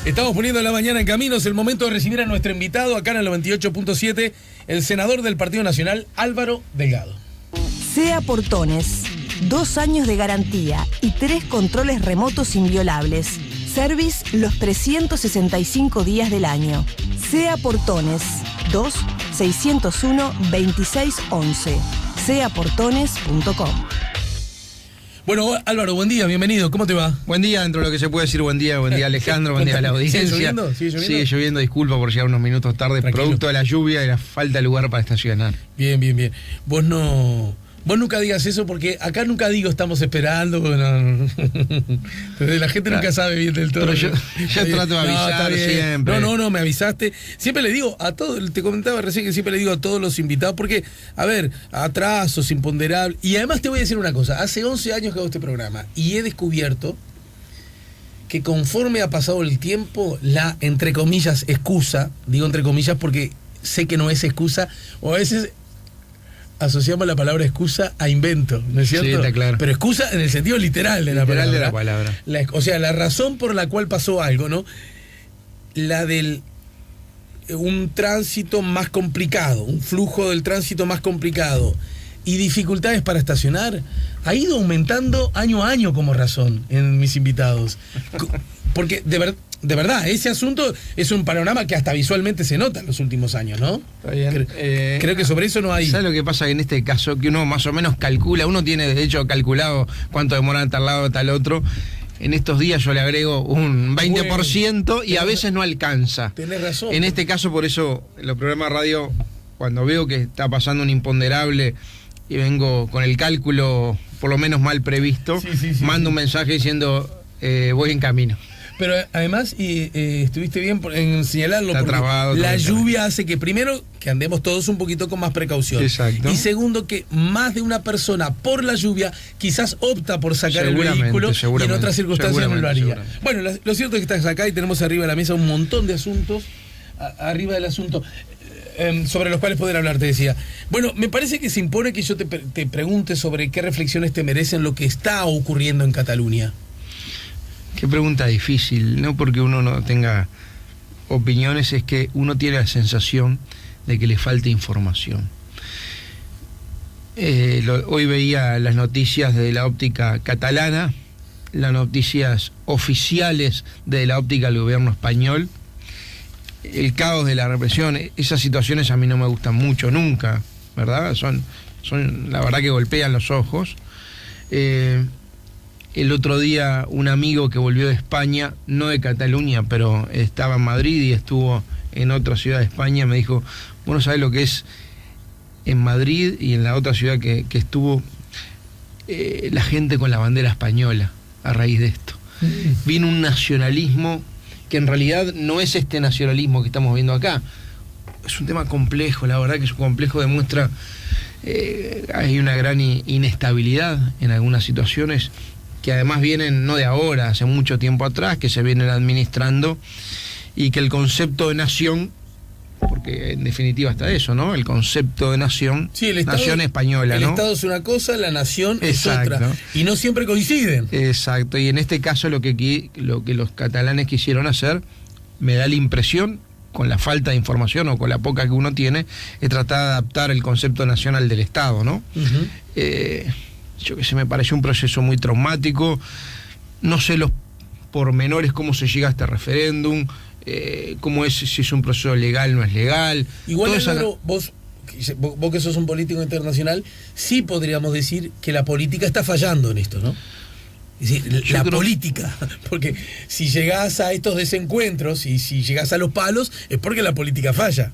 Estamos poniendo la mañana en camino. Es el momento de recibir a nuestro invitado acá en el 98.7, el senador del Partido Nacional, Álvaro Delgado. SEA Portones, 2 años de garantía y 3 controles remotos inviolables. Service los 365 días del año. SEA Portones, 2-601-2611. seaportones.com. Bueno, Álvaro, buen día, bienvenido. ¿Cómo te va? Buen día, dentro de lo que se puede decir. Buen día Alejandro, buen día a la audiencia. ¿Sigue lloviendo? Sigue lloviendo, disculpa por llegar unos minutos tarde, Tranquilo. Producto de la lluvia y la falta de lugar para estacionar. Bien. Vos nunca digas eso porque acá nunca digo estamos esperando. Bueno, la gente nunca sabe bien del todo. Pero yo trato de avisar siempre. No, me avisaste. Siempre le digo a todos, te comentaba recién que siempre le digo a todos los invitados, porque, a ver, atrasos, imponderables. Y además te voy a decir una cosa, hace 11 años que hago este programa y he descubierto que conforme ha pasado el tiempo, la, entre comillas, excusa, digo entre comillas porque sé que no es excusa, o a veces asociamos la palabra excusa a invento, ¿no es cierto? Sí, está claro. Pero excusa en el sentido literal de la palabra. De la palabra. O sea, la razón por la cual pasó algo, ¿no? La del un tránsito más complicado, un flujo del tránsito más complicado y dificultades para estacionar, ha ido aumentando año a año como razón en mis invitados. Porque de verdad, ese asunto es un panorama que hasta visualmente se nota en los últimos años, ¿no? Está bien. Creo que sobre eso no hay. ¿Sabes lo que pasa? Que en este caso, que uno más o menos calcula, uno tiene de hecho calculado cuánto demora tal lado, tal otro. En estos días yo le agrego un 20% y a veces no alcanza. Tenés razón. En este caso, por eso, en los programas de radio, cuando veo que está pasando un imponderable y vengo con el cálculo por lo menos mal previsto, mando un mensaje diciendo voy en camino. Pero además, estuviste bien en señalarlo, está porque trabado, la lluvia hace que primero que andemos todos un poquito con más precaución. Exacto. Y segundo que más de una persona por la lluvia quizás opta por sacar el vehículo y en otras circunstancias no lo haría. Bueno, lo cierto es que estás acá y tenemos arriba de la mesa un montón de asuntos, arriba del asunto, sobre los cuales poder hablar, te decía. Bueno, me parece que se impone que yo te pregunte sobre qué reflexiones te merecen lo que está ocurriendo en Cataluña. Qué pregunta difícil, no porque uno no tenga opiniones, es que uno tiene la sensación de que le falta información. Hoy veía las noticias de la óptica catalana, las noticias oficiales de la óptica del gobierno español, el caos de la represión. Esas situaciones a mí no me gustan mucho, nunca, ¿verdad? Son la verdad que golpean los ojos. El otro día un amigo que volvió de España, no de Cataluña, pero estaba en Madrid y estuvo en otra ciudad de España, me dijo, vos no sabés lo que es en Madrid y en la otra ciudad que estuvo la gente con la bandera española a raíz de esto. Vino un nacionalismo que en realidad no es este nacionalismo que estamos viendo acá. Es un tema complejo, la verdad que es complejo, demuestra hay una gran inestabilidad en algunas situaciones que además vienen no de ahora, hace mucho tiempo atrás, que se vienen administrando, y que el concepto de nación, porque en definitiva está eso, ¿no? El concepto de nación, sí, el Estado, nación española, ¿no? El Estado es una cosa, la nación exacto. Es otra, y no siempre coinciden. Exacto, y en este caso lo que los catalanes quisieron hacer, me da la impresión, con la falta de información o con la poca que uno tiene, es tratar de adaptar el concepto nacional del Estado, ¿no? Yo que sé, me pareció un proceso muy traumático. No sé los pormenores, cómo se llega a este referéndum, cómo es, si es un proceso legal, no es legal. Igual, Álvaro, vos que sos un político internacional, sí podríamos decir que la política está fallando en esto, ¿no? Es decir, la política, porque si llegás a estos desencuentros y si llegás a los palos, es porque la política falla.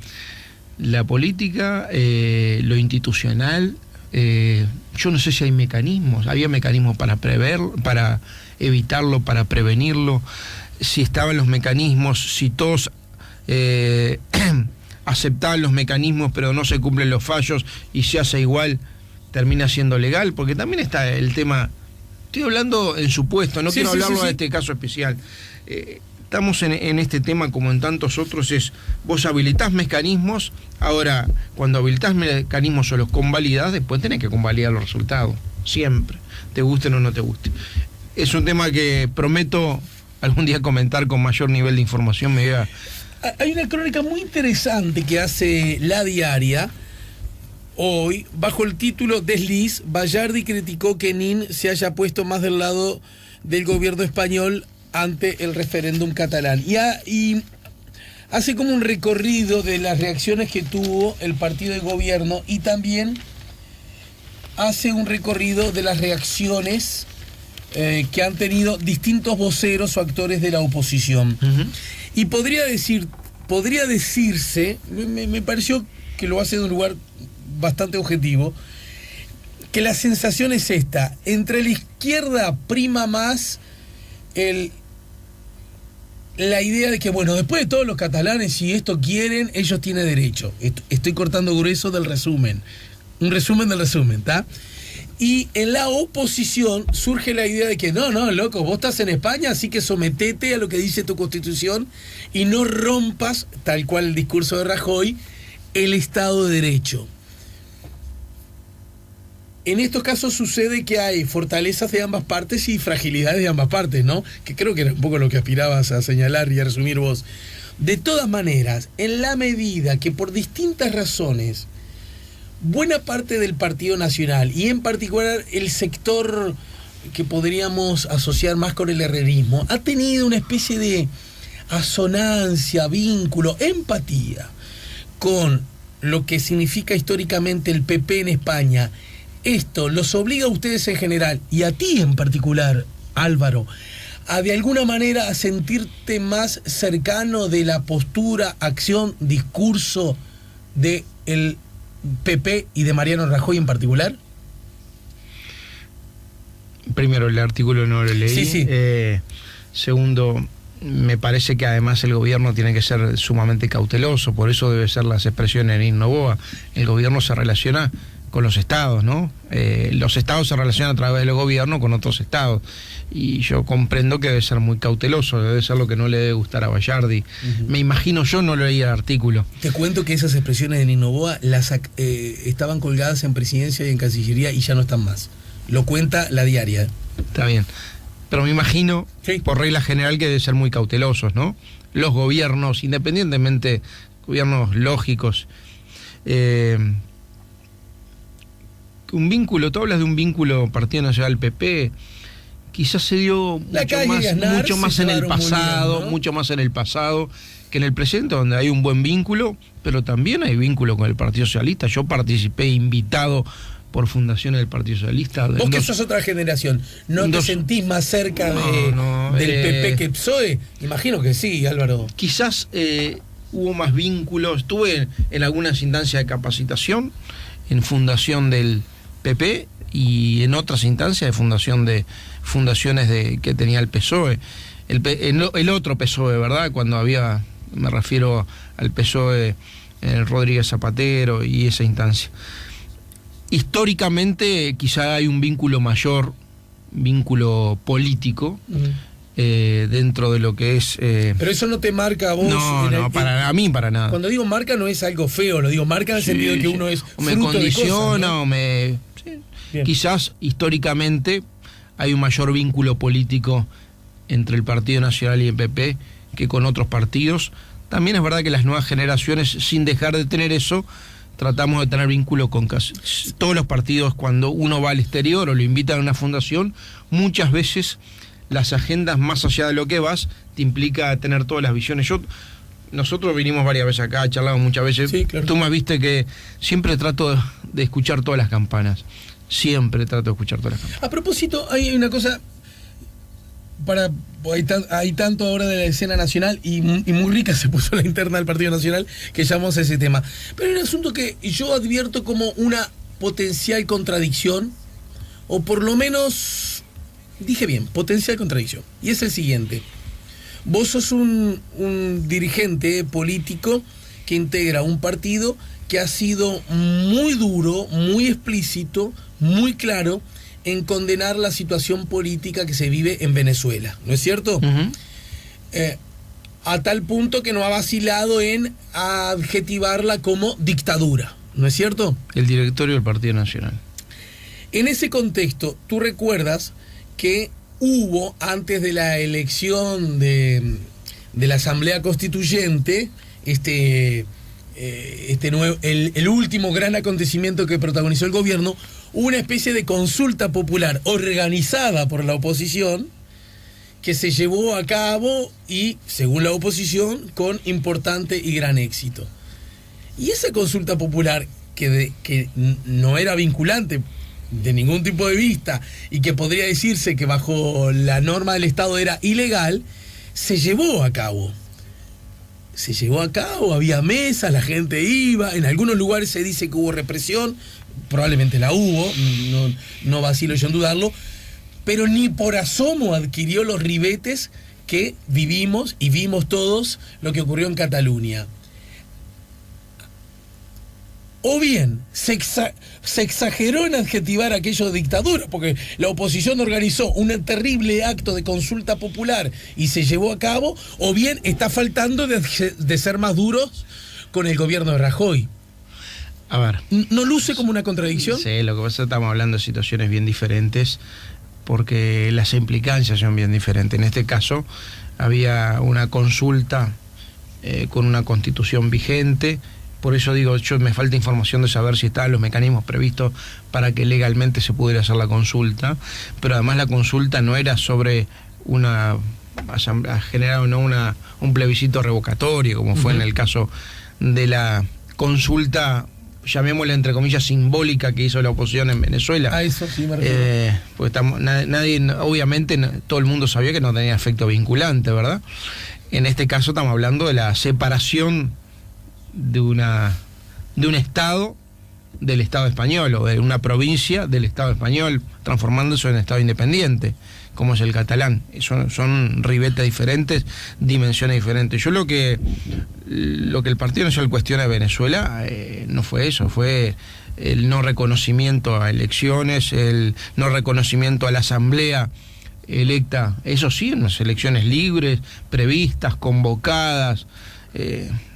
La política, lo institucional, yo no sé si hay mecanismos, había mecanismos para prever, para evitarlo, para prevenirlo, si estaban los mecanismos, si todos aceptaban los mecanismos pero no se cumplen los fallos y se hace igual, termina siendo legal, porque también está el tema, estoy hablando en supuesto, no quiero hablarlo de este caso especial. Estamos en este tema como en tantos otros, es vos habilitás mecanismos, ahora cuando habilitás mecanismos o los convalidás, después tenés que convalidar los resultados, siempre, te gusten o no te gusten. Es un tema que prometo algún día comentar con mayor nivel de información, me diga. Hay una crónica muy interesante que hace La Diaria hoy, bajo el título Desliz. Bayardi criticó que Nin se haya puesto más del lado del gobierno español ante el referéndum catalán. Y hace como un recorrido de las reacciones que tuvo el partido de gobierno y también hace un recorrido de las reacciones que han tenido distintos voceros o actores de la oposición. Uh-huh. Y podría decirse, me pareció que lo hace de un lugar bastante objetivo, que la sensación es esta: entre la izquierda prima más la idea de que, bueno, después de todos los catalanes, si esto quieren, ellos tienen derecho. Estoy cortando grueso del resumen. Un resumen del resumen, ¿está? Y en la oposición surge la idea de que no, loco, vos estás en España, así que sometete a lo que dice tu Constitución y no rompas, tal cual el discurso de Rajoy, el Estado de Derecho. En estos casos sucede que hay fortalezas de ambas partes y fragilidades de ambas partes, ¿no? Que creo que era un poco lo que aspirabas a señalar y a resumir vos. De todas maneras, en la medida que por distintas razones buena parte del Partido Nacional, y en particular el sector que podríamos asociar más con el herrerismo, ha tenido una especie de asonancia, vínculo, empatía con lo que significa históricamente el PP en España, esto los obliga a ustedes en general, y a ti en particular, Álvaro, a de alguna manera a sentirte más cercano de la postura, acción, discurso de el PP y de Mariano Rajoy en particular? Primero, el artículo no lo leí. Sí. Segundo, me parece que además el gobierno tiene que ser sumamente cauteloso, por eso debe ser las expresiones en Nin Novoa. El gobierno se relaciona con los estados, ¿no? Los estados se relacionan a través del gobierno con otros estados, y yo comprendo que debe ser muy cauteloso, debe ser lo que no le debe gustar a Bayardi. Uh-huh. Me imagino, yo no leí el artículo. Te cuento que esas expresiones de Nin Novoa estaban colgadas en Presidencia y en Cancillería y ya no están más. Lo cuenta La Diaria. Está bien, pero me imagino, sí, por regla general, que debe ser muy cautelosos, ¿no? Los gobiernos, independientemente, gobiernos lógicos, un vínculo, tú hablas de un vínculo Partido Nacional PP, quizás se dio mucho más en el pasado, bien, ¿no? Mucho más en el pasado que en el presente, donde hay un buen vínculo, pero también hay vínculo con el Partido Socialista. Yo participé invitado por fundaciones del Partido Socialista. Vos que sos otra generación, ¿no te sentís más cerca del PP que PSOE? Imagino que sí, Álvaro. Quizás hubo más vínculos. Estuve en algunas instancias de capacitación en fundación del PP y en otras instancias de fundaciones que tenía el PSOE, el otro PSOE, ¿verdad? Cuando había, me refiero al PSOE Rodríguez Zapatero y esa instancia. Históricamente quizá hay un vínculo mayor, vínculo político, dentro de lo que es... Pero eso no te marca a vos... No, para mí para nada. Cuando digo marca no es algo feo, lo digo marca en el sentido de que uno es o me condiciona, ¿no? O me... Sí. Quizás históricamente hay un mayor vínculo político entre el Partido Nacional y el PP que con otros partidos. También es verdad que las nuevas generaciones, sin dejar de tener eso, tratamos de tener vínculo con casi todos los partidos. Cuando uno va al exterior o lo invitan a una fundación, muchas veces las agendas, más allá de lo que vas, te implica tener todas las visiones. Nosotros vinimos varias veces acá, charlamos muchas veces. Sí, claro. Tú me viste que siempre trato de escuchar todas las campanas. Siempre trato de escuchar todas las campanas. A propósito, hay una cosa... hay tanto ahora de la escena nacional y muy rica se puso la interna del Partido Nacional que llamamos a ese tema. Pero hay un asunto que yo advierto como una potencial contradicción, o por lo menos... Dije bien, potencial contradicción. Y es el siguiente. Vos sos un dirigente político que integra un partido que ha sido muy duro, muy explícito, muy claro en condenar la situación política que se vive en Venezuela, ¿no es cierto? Uh-huh. A tal punto que no ha vacilado en adjetivarla como dictadura, ¿no es cierto? El directorio del Partido Nacional. En ese contexto, tú recuerdas que hubo, antes de la elección de la Asamblea Constituyente, el último gran acontecimiento que protagonizó el gobierno, una especie de consulta popular organizada por la oposición que se llevó a cabo y, según la oposición, con importante y gran éxito. Y esa consulta popular, que no era vinculante de ningún tipo de vista y que podría decirse que bajo la norma del Estado era ilegal, se llevó a cabo. Se llevó a cabo, había mesas, la gente iba, en algunos lugares se dice que hubo represión, probablemente la hubo, no vacilo yo en dudarlo, pero ni por asomo adquirió los ribetes que vivimos y vimos todos lo que ocurrió en Cataluña. O bien se exageró en adjetivar aquello de dictadura, porque la oposición organizó un terrible acto de consulta popular y se llevó a cabo, o bien está faltando de ser más duros con el gobierno de Rajoy. A ver. ¿No luce como una contradicción? Sí, lo que pasa es que estamos hablando de situaciones bien diferentes, porque las implicancias son bien diferentes. En este caso había una consulta con una constitución vigente. Por eso digo, me falta información de saber si estaban los mecanismos previstos para que legalmente se pudiera hacer la consulta, pero además la consulta no era sobre una asamblea general o no un plebiscito revocatorio, como fue en el caso de la consulta, llamémosla entre comillas, simbólica que hizo la oposición en Venezuela. A eso sí me refiero. Pues nadie, obviamente, todo el mundo sabía que no tenía efecto vinculante, ¿verdad? En este caso estamos hablando de la separación de un Estado del Estado español, o de una provincia del Estado español, transformándose en Estado independiente, como es el catalán. Son ribetes diferentes, dimensiones diferentes. Yo lo que el Partido Nacional cuestiona de Venezuela no fue eso, fue el no reconocimiento a elecciones, el no reconocimiento a la Asamblea electa, eso sí, unas elecciones libres, previstas, convocadas,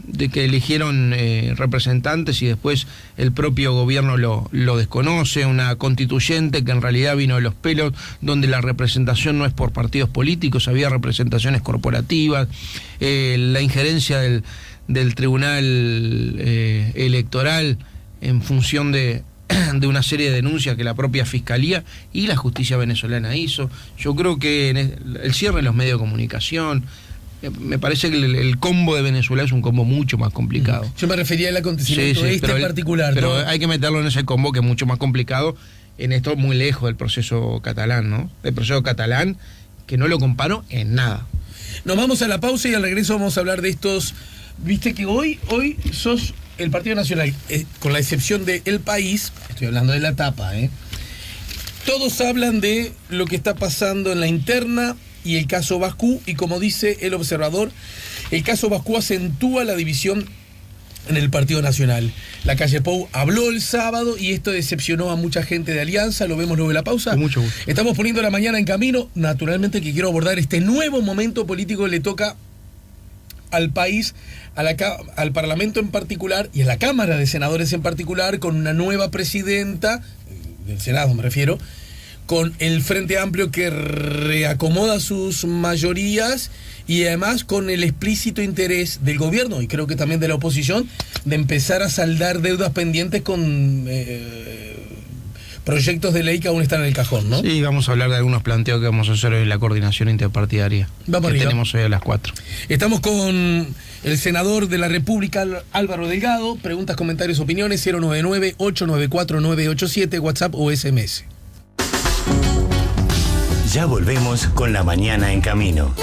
de que eligieron representantes y después el propio gobierno lo desconoce, una constituyente que en realidad vino de los pelos, donde la representación no es por partidos políticos, había representaciones corporativas, la injerencia del tribunal electoral en función de una serie de denuncias que la propia Fiscalía y la justicia venezolana hizo. Yo creo que el cierre de los medios de comunicación, me parece que el combo de Venezuela es un combo mucho más complicado. Yo me refería al acontecimiento en particular. Pero ¿no? hay que meterlo en ese combo que es mucho más complicado, en esto muy lejos del proceso catalán, ¿no? El proceso catalán, que no lo comparo en nada. Nos vamos a la pausa y al regreso vamos a hablar de estos. Viste que hoy sos el Partido Nacional, con la excepción de El País, estoy hablando de la tapa, todos hablan de lo que está pasando en la interna y el caso Bascú, y como dice el observador, el caso Bascú acentúa la división en el Partido Nacional. La calle Pou habló el sábado y esto decepcionó a mucha gente de Alianza. Lo vemos luego de la pausa. Con mucho gusto. Estamos poniendo la mañana en camino. Naturalmente que quiero abordar este nuevo momento político que le toca al país, al Parlamento en particular y a la Cámara de Senadores en particular, con una nueva presidenta, del Senado me refiero, con el Frente Amplio que reacomoda sus mayorías y además con el explícito interés del gobierno y creo que también de la oposición de empezar a saldar deudas pendientes con proyectos de ley que aún están en el cajón, ¿no? Sí, vamos a hablar de algunos planteos que vamos a hacer hoy en la coordinación interpartidaria que tenemos hoy a las 4. Estamos con el senador de la República, Álvaro Delgado. Preguntas, comentarios, opiniones, 099-894-987, WhatsApp o SMS. Ya volvemos con La Mañana en Camino.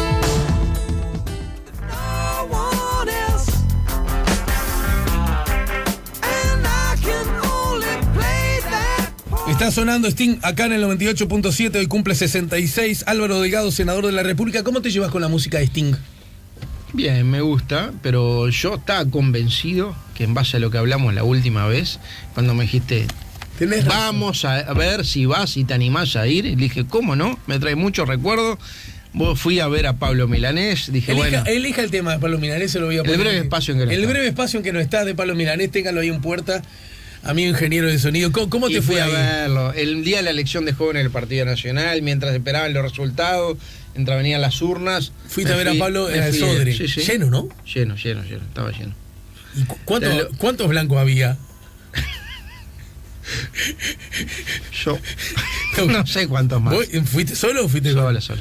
Está sonando Sting acá en el 98.7, hoy cumple 66. Álvaro Delgado, senador de la República. ¿Cómo te llevas con la música de Sting? Bien, me gusta, pero yo estaba convencido que en base a lo que hablamos la última vez, cuando me dijiste, vamos a ver si vas y te animás a ir, y dije, ¿cómo no? Me trae muchos recuerdos. Fui a ver a Pablo Milanés, dije, elija el tema de Pablo Milanés, se lo voy a poner. El breve espacio en que no está. El breve espacio en que no está de Pablo Milanés, téngalo ahí en puerta. amigo ingeniero de sonido. ¿Cómo te Y fue fui a ahí? verlo. El día de la elección de jóvenes del Partido Nacional, mientras esperaban los resultados, mientras venían las urnas. Fuiste a ver a Pablo en el Sodre. Sí, sí. Lleno, ¿no? Lleno, estaba lleno. ¿Y cuántos blancos había? Yo no sé cuántos más. ¿Fuiste solo o fuiste Solo. Solo.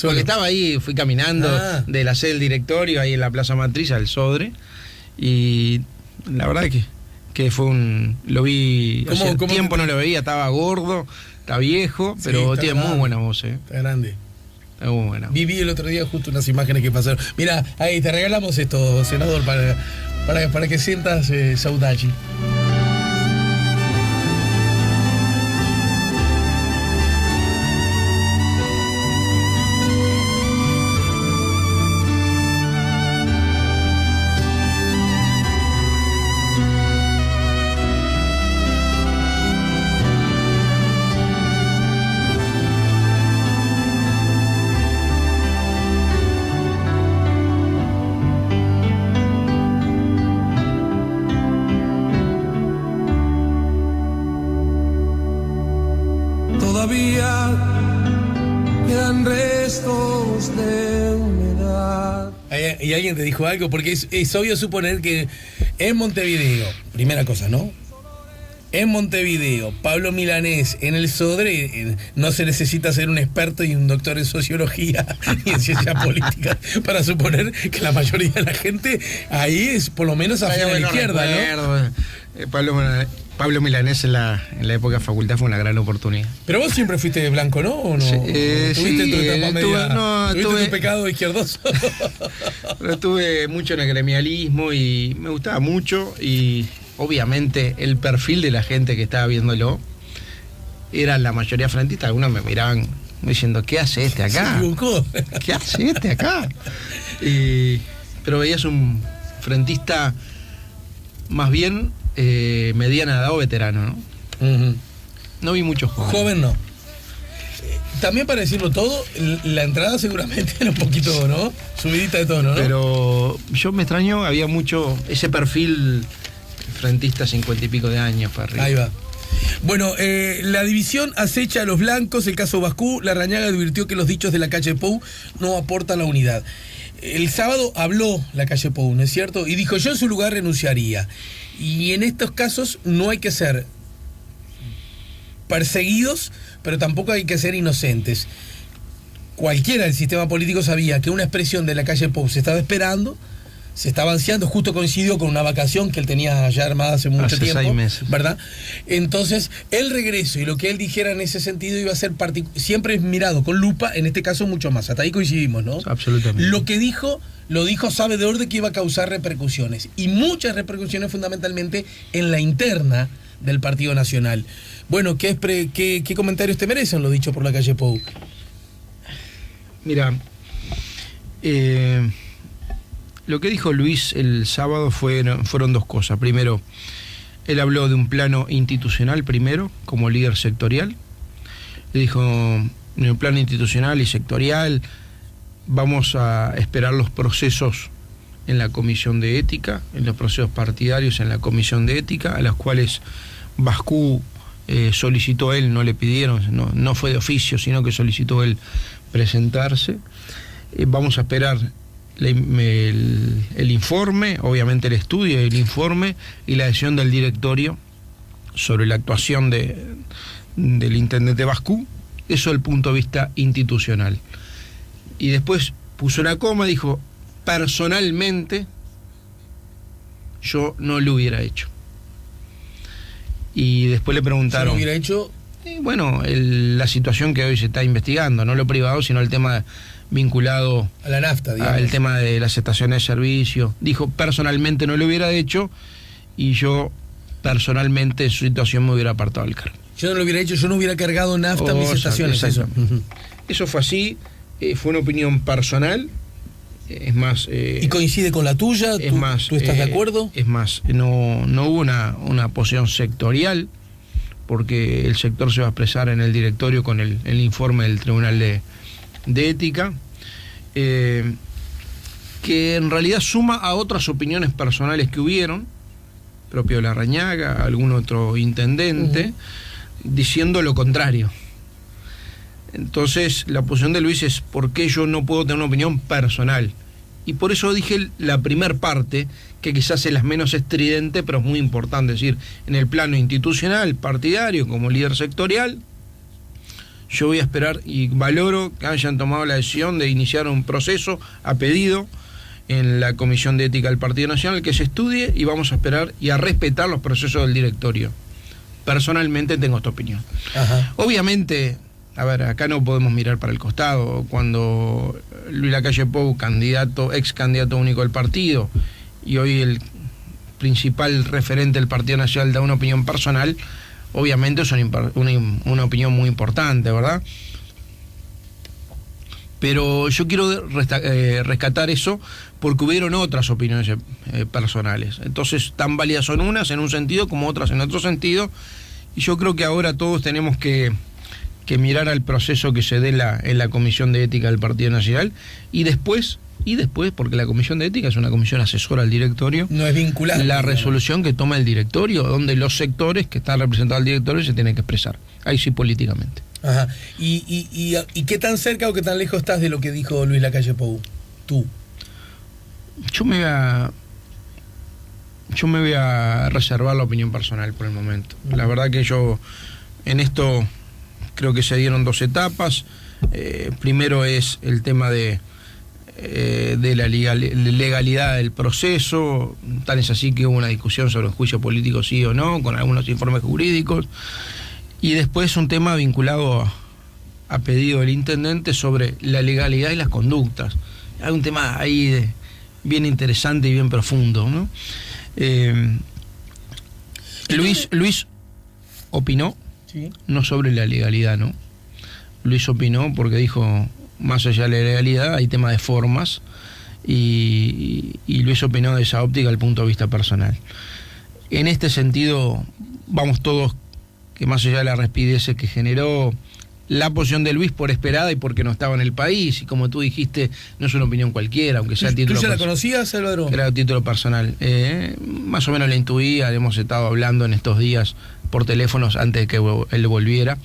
Porque estaba ahí, fui caminando de la sede del directorio, ahí en la Plaza Matriz, al Sodre, y la verdad que fue lo vi, hace tiempo no lo veía, estaba gordo, está viejo, pero está tiene grande. muy buena voz, Está grande. Está muy buena. Viví el otro día justo unas imágenes que pasaron. Mira, ahí te regalamos esto, senador, para que sientas saudade. Todavía quedan restos de humedad. ¿Y alguien te dijo algo? Porque es obvio suponer que en Montevideo, primera cosa, ¿no? En Montevideo, Pablo Milanés en el Sodre, no se necesita ser un experto y un doctor en sociología y en ciencia política para suponer que la mayoría de la gente ahí es por lo menos afín a la izquierda, ¿no? Pablo Milanés en la época de facultad fue una gran oportunidad. Pero vos siempre fuiste blanco, ¿no? ¿O no? Sí, ¿Tuviste sí, tu etapa media? ¿Tuviste tu pecado izquierdoso? Pero estuve mucho en el gremialismo y me gustaba mucho, y obviamente el perfil de la gente que estaba viéndolo era la mayoría frentista. Algunos me miraban diciendo, ¿qué hace este acá? Se equivocó. ¿Qué hace este acá? Pero veías un frentista más bien mediana edad o veterano, ¿no? Uh-huh. No vi muchos jóvenes. Joven no. También para decirlo todo, la entrada seguramente era un poquito, ¿no? Subidita de tono, ¿no? Pero yo me extraño, había mucho ese perfil frentista 50 y pico de años para arriba. Ahí va. Bueno, la división acecha a los blancos. El caso Bascú, Larrañaga advirtió que los dichos de la calle Pou no aportan la unidad. El sábado habló la calle Pou, ¿no es cierto? Y dijo, yo en su lugar renunciaría. Y en estos casos no hay que ser perseguidos, pero tampoco hay que ser inocentes. Cualquiera del sistema político sabía que una expresión de la calle Pou se estaba esperando, se estaba ansiando, justo coincidió con una vacación que él tenía ya armada hace mucho tiempo, 6 meses. ¿verdad? Entonces, el regreso y lo que él dijera en ese sentido iba a ser siempre mirado con lupa, en este caso mucho más. Hasta ahí coincidimos, ¿no? Absolutamente. Lo que dijo, sabe de orden que iba a causar repercusiones. Y muchas repercusiones fundamentalmente en la interna del Partido Nacional. Bueno, ¿qué comentarios te merecen lo dicho por la calle Pou? Mira, lo que dijo Luis el sábado fueron dos cosas. Primero, él habló de un plano institucional primero, como líder sectorial. Le dijo, en el plano institucional y sectorial vamos a esperar los procesos en la Comisión de Ética, en los procesos partidarios en la Comisión de Ética, a las cuales Bascú solicitó él, no le pidieron, no fue de oficio, sino que solicitó él presentarse. Vamos a esperar el informe, obviamente el estudio, el informe y la decisión del directorio sobre la actuación del intendente Bascú. Eso desde el punto de vista institucional. Y después puso una coma y dijo, personalmente yo no lo hubiera hecho. Y después le preguntaron... ¿Yo lo hubiera hecho? Bueno, la situación que hoy se está investigando, no lo privado, sino el tema vinculado a la nafta, digamos. Al tema de las estaciones de servicio. Dijo, personalmente no lo hubiera hecho, y yo personalmente en su situación me hubiera apartado del cargo. Yo no lo hubiera hecho, yo no hubiera cargado nafta en mis estaciones. Eso fue así, fue una opinión personal, es más... ¿Y coincide con la tuya? ¿Tú estás de acuerdo? Es más, no hubo una posición sectorial, porque el sector se va a expresar en el directorio con el informe del Tribunal de Ética, que en realidad suma a otras opiniones personales que hubieron, propio Larrañaga, algún otro intendente, diciendo lo contrario. Entonces, la posición de Luis es ¿por qué yo no puedo tener una opinión personal? Y por eso dije la primer parte, que quizás es la menos estridente, pero es muy importante. Es decir, en el plano institucional, partidario, como líder sectorial, yo voy a esperar y valoro que hayan tomado la decisión de iniciar un proceso a pedido en la Comisión de Ética del Partido Nacional, que se estudie, y vamos a esperar y a respetar los procesos del directorio. Personalmente tengo esta opinión. Ajá. Obviamente, a ver, acá no podemos mirar para el costado. Cuando Luis Lacalle Pou, ex candidato único del partido, y hoy el principal referente del Partido Nacional, da una opinión personal, obviamente es una opinión muy importante, ¿verdad? Pero yo quiero rescatar eso porque hubieron otras opiniones personales. Entonces, tan válidas son unas en un sentido como otras en otro sentido, y yo creo que ahora todos tenemos que mirar al proceso que se dé en la Comisión de Ética del Partido Nacional, y después, porque la Comisión de Ética es una comisión asesora al directorio, No es vinculante. la resolución que toma el directorio, donde los sectores que están representados al directorio se tienen que expresar, ahí sí políticamente. Ajá. ¿Y qué tan cerca o qué tan lejos estás de lo que dijo Luis Lacalle Pou? Tú. Yo me voy a reservar la opinión personal por el momento. La verdad que yo en esto creo que se dieron dos etapas. Primero es el tema de la legalidad del proceso. Tal es así que hubo una discusión sobre el juicio político sí o no, con algunos informes jurídicos. Y después un tema vinculado a pedido del intendente sobre la legalidad y las conductas. Hay un tema ahí bien interesante y bien profundo, ¿no? Luis opinó, Sí. no sobre la legalidad, ¿no? Luis opinó porque dijo, más allá de la legalidad hay tema de formas, y Luis opinó de esa óptica al punto de vista personal. En este sentido, vamos todos, que más allá de la rispidez que generó la posición de Luis por esperada y porque no estaba en el país, y como tú dijiste, no es una opinión cualquiera, aunque sea a título ¿Tú ya la personal. conocías, Álvaro? Era a título personal. Más o menos la intuía, hemos estado hablando en estos días por teléfonos antes de que él volviera.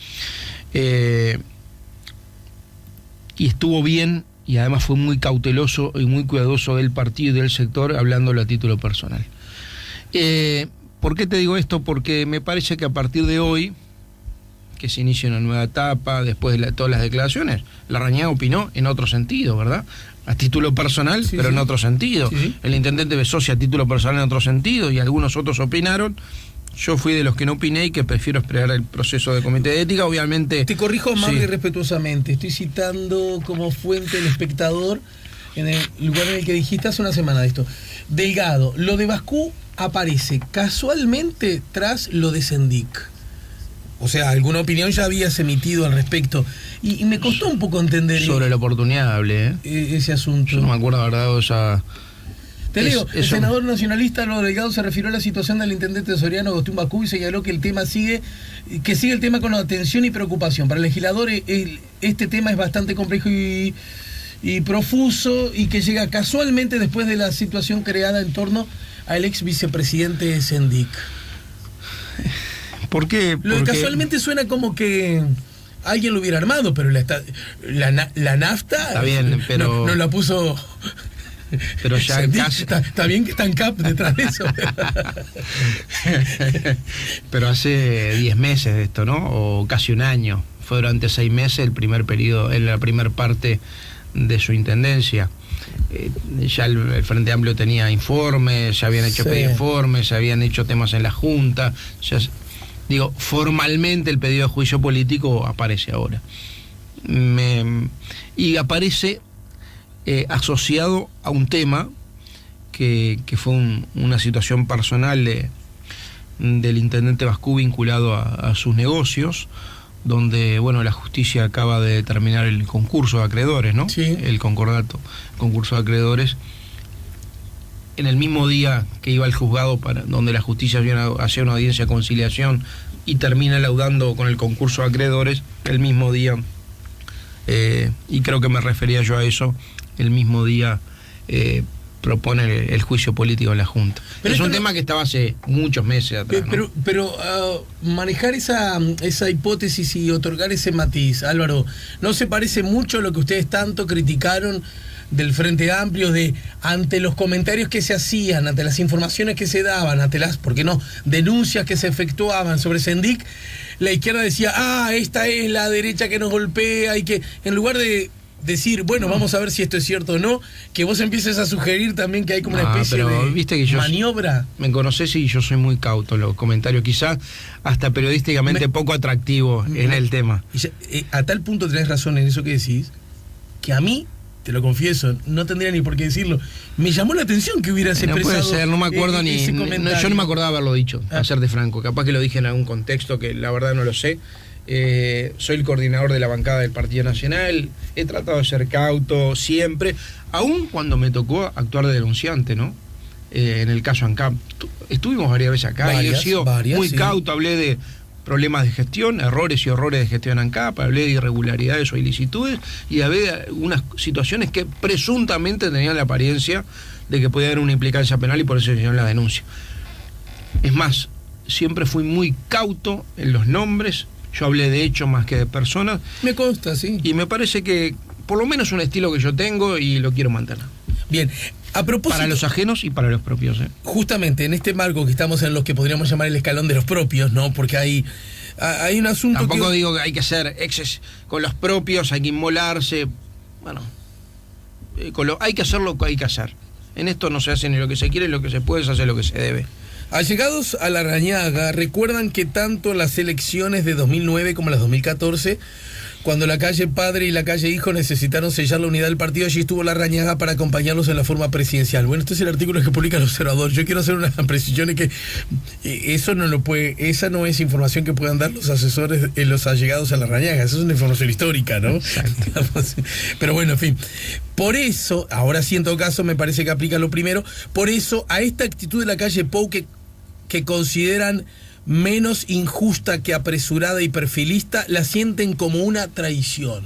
Y estuvo bien, y además fue muy cauteloso y muy cuidadoso del partido y del sector, hablándolo a título personal. ¿Por qué te digo esto? Porque me parece que a partir de hoy, que se inicia una nueva etapa, después de todas las declaraciones, Larrañaga opinó en otro sentido, ¿verdad? A título personal, Sí, pero sí. en otro sentido. Sí. El intendente Besosi a título personal en otro sentido, y algunos otros opinaron. Yo fui de los que no opiné y que prefiero esperar el proceso de comité de ética, obviamente. Te corrijo amable Sí. y respetuosamente. Estoy citando como fuente El Espectador, en el lugar en el que dijiste hace una semana de esto. Delgado, lo de Bascú aparece casualmente tras lo de Sendik. O sea, alguna opinión ya habías emitido al respecto. Y me costó un poco entender Sobre la oportunidad hablé, ese asunto. Yo no me acuerdo, la verdad, esa... Te leo, el eso- senador nacionalista Álvaro Delgado se refirió a la situación del intendente soriano Agustín Bascú y señaló que el tema sigue el tema con atención y preocupación. Para el legislador este tema es bastante complejo y profuso, y que llega casualmente después de la situación creada en torno al ex vicepresidente Sendik. ¿Por qué? Lo de Porque- casualmente suena como que alguien lo hubiera armado, pero la nafta Está bien, pero- no la puso. Pero ya Sendik. casi... Está bien que está en CAP detrás de eso. Pero hace 10 meses de esto, ¿no? O casi un año. Fue durante 6 meses el primer periodo, en la primera parte de su intendencia. Ya el Frente Amplio tenía informes, se habían hecho Sí. pedido de informes, se habían hecho temas en la Junta. Digo, formalmente el pedido de juicio político aparece ahora. Y aparece asociado a un tema que fue una situación personal del intendente Bascú vinculado a sus negocios, donde, bueno, la justicia acaba de determinar el concurso de acreedores, ¿no? Sí. El concurso de acreedores. En el mismo día que iba al juzgado donde la justicia hacía una audiencia de conciliación y termina laudando con el concurso de acreedores, el mismo día, y creo que me refería yo a eso, el mismo día propone el juicio político en la Junta. Pero es un esto tema que estaba hace muchos meses atrás, ¿no? Pero manejar esa hipótesis y otorgar ese matiz, Álvaro, ¿no se parece mucho a lo que ustedes tanto criticaron del Frente Amplio, de ante los comentarios que se hacían, ante las informaciones que se daban, ante las, ¿por qué no?, denuncias que se efectuaban sobre Sendik? La izquierda decía, esta es la derecha que nos golpea, y que en lugar de decir, bueno, vamos a ver si esto es cierto o no, que vos empieces a sugerir también que hay como una especie de viste que maniobra. Me conocés y yo soy muy cauto en los comentarios, quizás hasta periodísticamente poco atractivo en el tema. Y a tal punto tenés razón en eso que decís, que a mí, te lo confieso, no tendría ni por qué decirlo, me llamó la atención que hubieras expresado. No puede ser, no me acuerdo yo no me acordaba haberlo dicho, a serte franco, capaz que lo dije en algún contexto que la verdad no lo sé. Soy el coordinador de la bancada del Partido Nacional, he tratado de ser cauto siempre, aún cuando me tocó actuar de denunciante, ¿no? En el caso ANCAP, estuvimos varias veces acá y he sido muy cauto, hablé de problemas de gestión, errores y horrores de gestión ANCAP, hablé de irregularidades o ilicitudes y había algunas situaciones que presuntamente tenían la apariencia de que podía haber una implicancia penal y por eso se hicieron la denuncia. Es más, siempre fui muy cauto en los nombres. Yo hablé de hechos más que de personas. Me consta, sí. Y me parece que por lo menos un estilo que yo tengo y lo quiero mantener. Bien, a propósito... Para los ajenos y para los propios. Justamente, en este marco que estamos en lo que podríamos llamar el escalón de los propios, ¿no? Porque hay un asunto Tampoco digo que hay que hacer exes con los propios, hay que inmolarse. Bueno, hay que hacer lo que hay que hacer. En esto no se hace ni lo que se quiere, ni lo que se puede, se hace lo que se debe. Allegados a Larrañaga, recuerdan que tanto las elecciones de 2009 como las 2014, cuando la calle Padre y la calle Hijo necesitaron sellar la unidad del partido, allí estuvo Larrañaga para acompañarlos en la forma presidencial. Bueno, este es el artículo que publica el Observador. Yo quiero hacer unas precisiones que eso no lo puede, esa no es información que puedan dar los asesores, los allegados a Larrañaga. Esa es una información histórica, ¿no? Exacto. Pero bueno, en fin. Por eso, ahora sí en todo caso me parece que aplica lo primero, por eso a esta actitud de la calle Pou que consideran menos injusta que apresurada y perfilista, la sienten como una traición.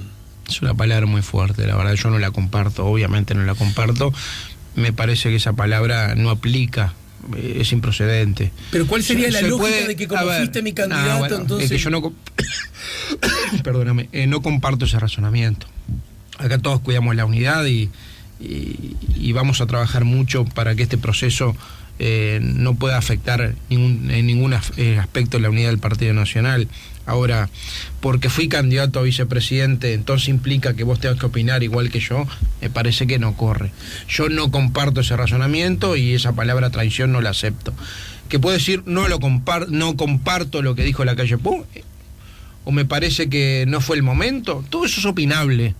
Es una palabra muy fuerte, la verdad yo no la comparto, obviamente no la comparto. Me parece que esa palabra no aplica, es improcedente. Pero ¿cuál sería la lógica de que como fuiste mi candidato, bueno, entonces...? Es que yo no... Perdóname, no comparto ese razonamiento. Acá todos cuidamos la unidad y vamos a trabajar mucho para que este proceso no pueda afectar en ningún aspecto de la unidad del Partido Nacional. Ahora, porque fui candidato a vicepresidente, entonces implica que vos tengas que opinar igual que yo, me parece que no corre. Yo no comparto ese razonamiento y esa palabra traición no la acepto. Que puedo decir, no comparto lo que dijo la calle Pou, o me parece que no fue el momento, todo eso es opinable.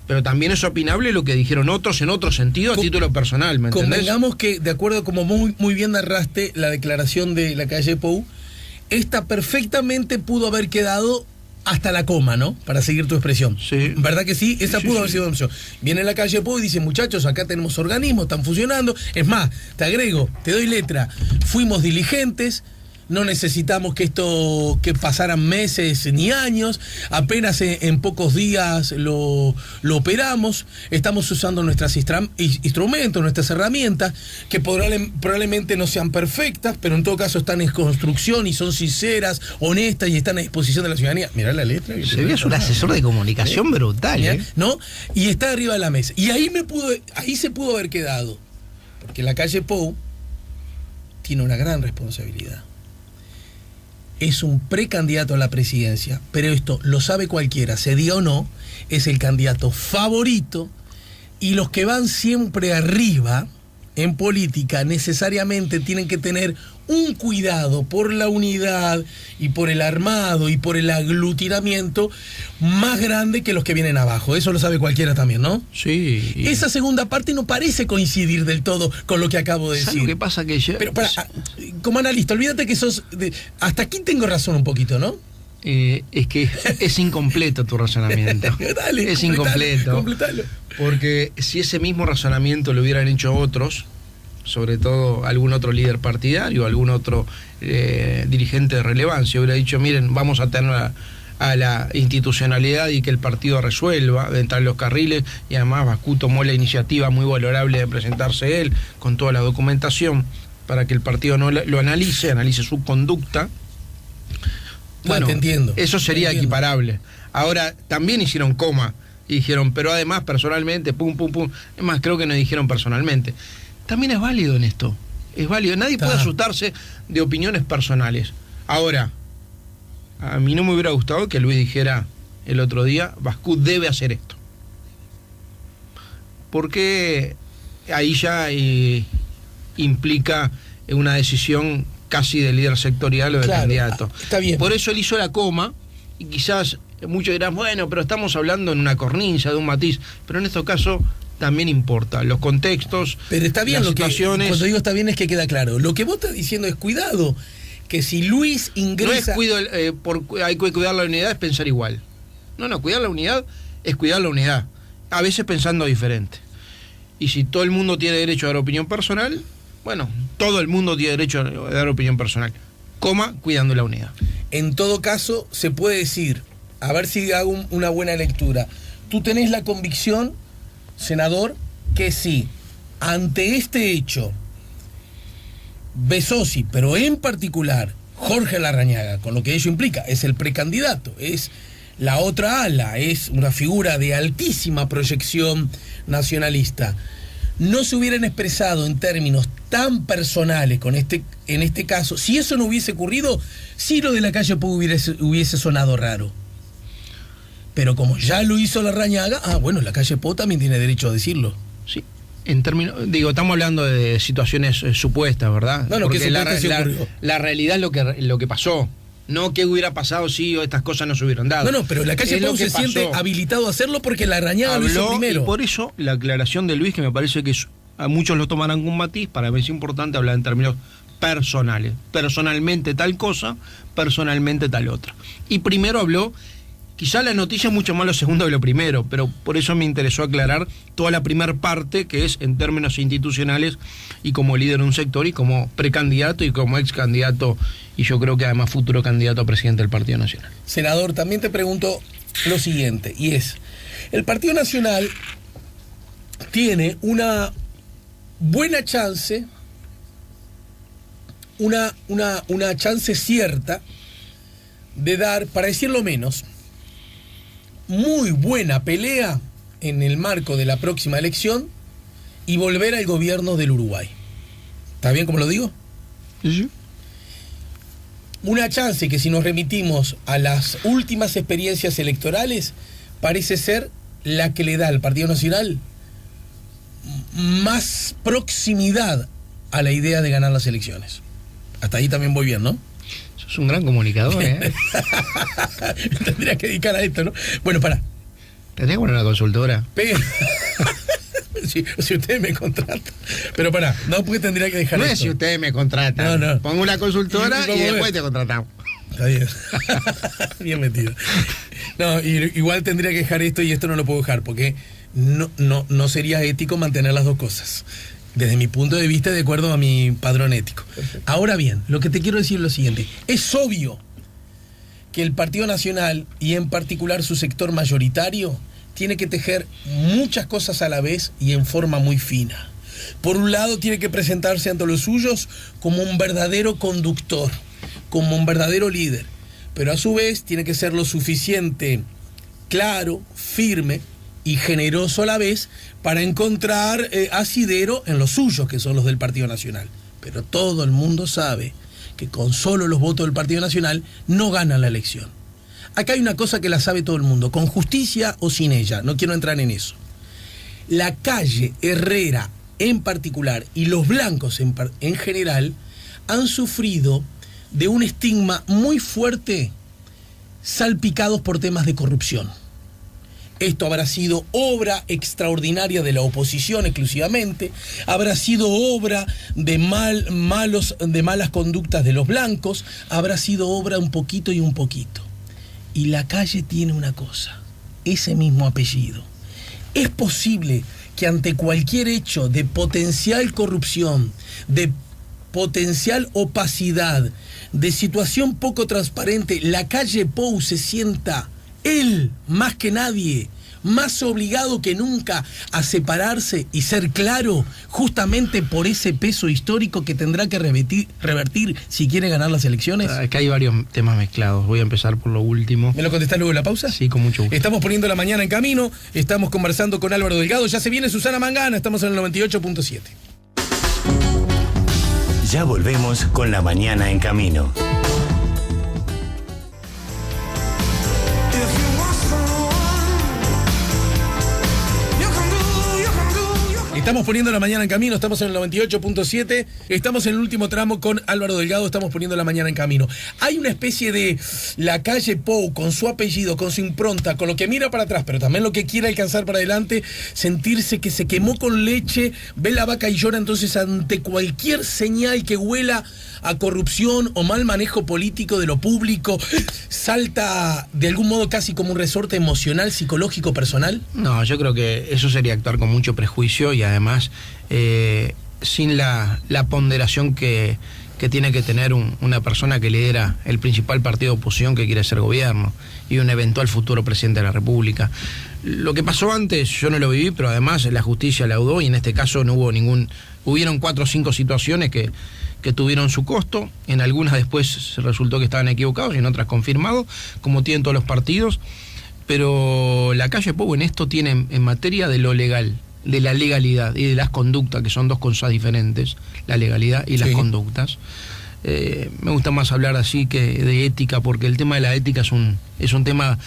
Pero también es opinable lo que dijeron otros en otro sentido a título personal, ¿me entendés? Convengamos que, de acuerdo como muy bien narraste la declaración de la calle Pou, esta perfectamente pudo haber quedado hasta la coma, ¿no? Para seguir tu expresión. Sí. ¿Verdad que sí? Esa Sí, pudo sí, haber sido una opción. Viene la calle Pou y dice, muchachos, acá tenemos organismos, están funcionando. Es más, te agrego, te doy letra. Fuimos diligentes, no necesitamos que pasaran meses ni años, apenas en pocos días lo operamos, estamos usando nuestros instrumentos, nuestras herramientas, que probablemente no sean perfectas, pero en todo caso están en construcción y son sinceras, honestas y están a disposición de la ciudadanía. Mirá la letra. Serías un asesor de comunicación brutal, ¿no? Y está arriba de la mesa. Y ahí se pudo haber quedado, porque la calle Pou tiene una gran responsabilidad. Es un precandidato a la presidencia, pero esto lo sabe cualquiera, se diga o no, es el candidato favorito, y los que van siempre arriba en política necesariamente tienen que tener un cuidado por la unidad y por el armado y por el aglutinamiento más grande que los que vienen abajo. Eso lo sabe cualquiera también, ¿no? Sí. Esa segunda parte no parece coincidir del todo con lo que acabo de decir. ¿Sabes lo que pasa? Que yo... Pero como analista, olvídate que hasta aquí tengo razón un poquito, ¿no? Es que es incompleto tu razonamiento. Dale, es incompleto. Completalo. Porque si ese mismo razonamiento lo hubieran hecho otros, sobre todo algún otro líder partidario, algún otro dirigente de relevancia, hubiera dicho, miren, vamos a tener a a la institucionalidad y que el partido resuelva de entrar en los carriles, y además Bascú tomó la iniciativa muy valorable de presentarse él con toda la documentación para que el partido no lo analice su conducta. Bueno, te entiendo. Eso sería te entiendo. equiparable. Ahora, también hicieron coma y dijeron, pero además personalmente, pum, pum, pum. Es más, creo que no dijeron personalmente. También es válido en esto. Es válido. Nadie puede asustarse de opiniones personales. Ahora, a mí no me hubiera gustado que Luis dijera el otro día, Bascú debe hacer esto. Porque ahí ya implica una decisión casi de líder sectorial o de candidato. Está bien. Por eso él hizo la coma, y quizás muchos dirán, bueno, pero estamos hablando en una cornisa, de un matiz, pero en este caso también importa los contextos, pero está bien, las lo que situaciones. cuando digo está bien es que queda claro. Lo que vos estás diciendo es cuidado, que si Luis ingresa... No es hay que cuidar la unidad, es pensar igual. No, cuidar la unidad es cuidar la unidad, a veces pensando diferente. Y si todo el mundo tiene derecho a dar opinión personal, bueno, todo el mundo tiene derecho a dar opinión personal, cuidando la unidad. En todo caso, se puede decir, a ver si hago una buena lectura, tú tenés la convicción, senador, que sí, ante este hecho, Besosi, pero en particular Jorge Larrañaga, con lo que ello implica, es el precandidato, es la otra ala, es una figura de altísima proyección nacionalista, no se hubieran expresado en términos tan personales en este caso, si eso no hubiese ocurrido, sí lo de la calle Pou hubiese sonado raro. Pero como ya lo hizo Larrañaga, bueno, la calle Pou también tiene derecho a decirlo. Sí. En términos, estamos hablando de situaciones supuestas, ¿verdad? No, porque que la realidad es lo que pasó. No qué hubiera pasado si estas cosas no se hubieran dado. No, pero la calle Pou se siente habilitado a hacerlo porque Larrañaga lo hizo primero. Y por eso la aclaración de Luis, que me parece que a muchos lo tomarán con matiz, para mí es importante hablar en términos personales. Personalmente tal cosa, personalmente tal otra. Y primero habló, quizá la noticia es mucho más lo segundo que lo primero, pero por eso me interesó aclarar toda la primera parte, que es en términos institucionales y como líder de un sector y como precandidato y como ex candidato, y yo creo que además futuro candidato a presidente del Partido Nacional. Senador, también te pregunto lo siguiente, y es, el Partido Nacional tiene una buena chance, una chance cierta de dar, para decirlo menos, muy buena pelea en el marco de la próxima elección y volver al gobierno del Uruguay. ¿Está bien como lo digo? Sí. Una chance que, si nos remitimos a las últimas experiencias electorales, parece ser la que le da al Partido Nacional más proximidad a la idea de ganar las elecciones. Hasta ahí también voy bien, ¿no? Sos un gran comunicador, ¿eh? Tendría que dedicar a esto, ¿no? Bueno, pará. Tendría que poner una consultora. Pero... si ustedes me contratan. Pero pará, no, porque tendría que dejar no esto. Es si ustedes me contratan. No. Pongo una consultora y después te contratamos. Está bien. Bien metido. No, igual tendría que dejar esto, y esto no lo puedo dejar porque no sería ético mantener las dos cosas. Desde mi punto de vista, de acuerdo a mi padrón ético. Perfecto. Ahora bien, lo que te quiero decir es lo siguiente. Es obvio que el Partido Nacional, y en particular su sector mayoritario, tiene que tejer muchas cosas a la vez y en forma muy fina. Por un lado, tiene que presentarse ante los suyos como un verdadero conductor, como un verdadero líder, pero a su vez tiene que ser lo suficiente claro, firme y generoso a la vez para encontrar asidero en los suyos, que son los del Partido Nacional. Pero todo el mundo sabe que con solo los votos del Partido Nacional no ganan la elección. Acá hay una cosa que la sabe todo el mundo, con justicia o sin ella, no quiero entrar en eso. La calle Herrera en particular y los blancos en general han sufrido de un estigma muy fuerte, salpicados por temas de corrupción. Esto habrá sido obra extraordinaria de la oposición exclusivamente, habrá sido obra de malas conductas de los blancos, habrá sido obra un poquito y un poquito. Y la calle tiene una cosa, ese mismo apellido. Es posible que ante cualquier hecho de potencial corrupción, de potencial opacidad, de situación poco transparente, la calle Pou se sienta él, más que nadie, más obligado que nunca a separarse y ser claro, justamente por ese peso histórico que tendrá que revertir si quiere ganar las elecciones? Acá hay varios temas mezclados. Voy a empezar por lo último. ¿Me lo contestás luego de la pausa? Sí, con mucho gusto. Estamos poniendo la mañana en camino, estamos conversando con Álvaro Delgado, ya se viene Susana Mangana, estamos en el 98.7. Ya volvemos con la mañana en camino. Estamos poniendo la mañana en camino, estamos en el 98.7, estamos en el último tramo con Álvaro Delgado, estamos poniendo la mañana en camino. Hay una especie de la calle Pou, con su apellido, con su impronta, con lo que mira para atrás, pero también lo que quiere alcanzar para adelante, sentirse que se quemó con leche, ve la vaca y llora, entonces ante cualquier señal que huela a corrupción o mal manejo político de lo público, salta de algún modo casi como un resorte emocional, psicológico, personal. No, yo creo que eso sería actuar con mucho prejuicio y además sin la ponderación que tiene que tener una persona que lidera el principal partido de oposición que quiere ser gobierno y un eventual futuro presidente de la República. Lo que pasó antes yo no lo viví, pero además la justicia laudó y en este caso no hubo hubieron 4 o 5 situaciones que tuvieron su costo, en algunas después se resultó que estaban equivocados y en otras confirmados, como tienen todos los partidos, pero la calle Pou en esto tiene en materia de lo legal, de la legalidad y de las conductas, que son dos cosas diferentes, la legalidad y las conductas. Me gusta más hablar así que de ética, porque el tema de la ética es un tema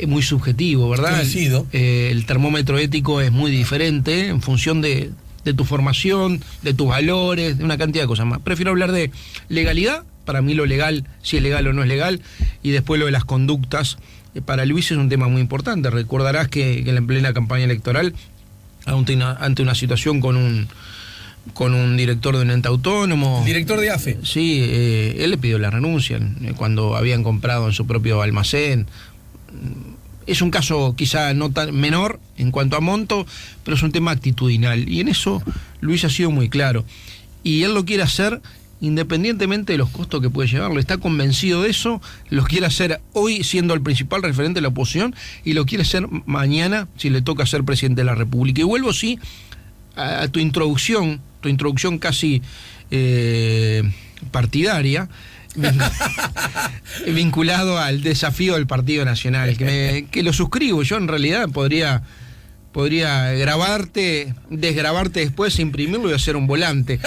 muy subjetivo, ¿verdad? El termómetro ético es muy diferente en función de tu formación, de tus valores, de una cantidad de cosas más. Prefiero hablar de legalidad, para mí lo legal, si es legal o no es legal, y después lo de las conductas. Para Luis es un tema muy importante. Recordarás que en plena campaña electoral, ante una situación con un director de un ente autónomo... Director de AFE. Sí, él le pidió la renuncia cuando habían comprado en su propio almacén. Es un caso quizá no tan menor en cuanto a monto, pero es un tema actitudinal. Y en eso Luis ha sido muy claro. Y él lo quiere hacer independientemente de los costos que puede llevarlo. Está convencido de eso, lo quiere hacer hoy siendo el principal referente de la oposición y lo quiere hacer mañana si le toca ser presidente de la República. Y vuelvo, sí, a tu introducción casi partidaria, vinculado al desafío del Partido Nacional, que lo suscribo. Yo en realidad podría desgrabarte después, imprimirlo y hacer un volante.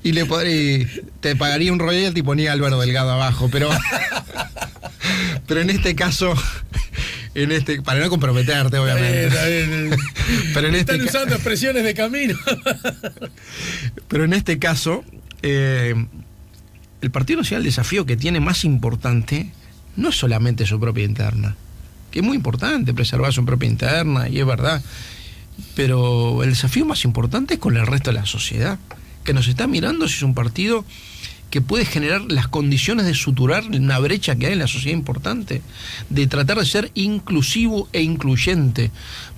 Y te pagaría un royalty y ponía Álvaro Delgado abajo, pero en este caso, para no comprometerte, obviamente. Pero están usando expresiones de camino. Pero en este caso, el Partido Nacional, el desafío que tiene más importante no es solamente su propia interna, que es muy importante preservar su propia interna, y es verdad, pero el desafío más importante es con el resto de la sociedad, que nos está mirando si es un partido que puede generar las condiciones de suturar una brecha que hay en la sociedad importante, de tratar de ser inclusivo e incluyente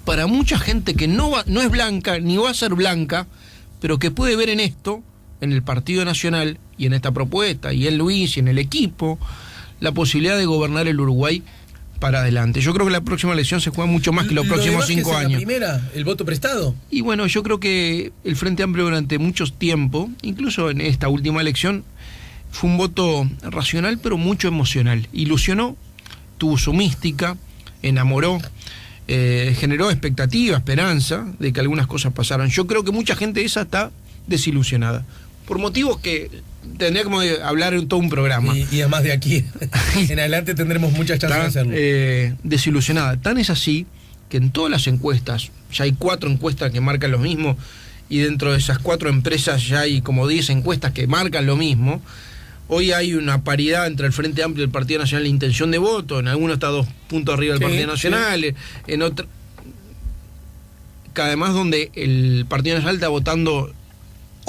para mucha gente que no es blanca ni va a ser blanca, pero que puede ver en esto, en el Partido Nacional y en esta propuesta y en Luis y en el equipo, la posibilidad de gobernar el Uruguay para adelante. Yo creo que la próxima elección se juega mucho más que los próximos 5 años. ¿La primera, el voto prestado? Y bueno, yo creo que el Frente Amplio durante mucho tiempo, incluso en esta última elección, fue un voto racional pero mucho emocional. Ilusionó, tuvo su mística, enamoró, generó expectativa, esperanza de que algunas cosas pasaran. Yo creo que mucha gente esa está desilusionada, por motivos que tendría que hablar en todo un programa. Y además de aquí en adelante tendremos muchas chances de hacerlo. Desilusionada. Tan es así que en todas las encuestas, ya hay 4 encuestas que marcan lo mismo, y dentro de esas 4 empresas ya hay como 10 encuestas que marcan lo mismo. Hoy hay una paridad entre el Frente Amplio y el Partido Nacional de intención de voto. En algunos está 2 puntos arriba del Partido Nacional, en otro, que además donde el Partido Nacional está votando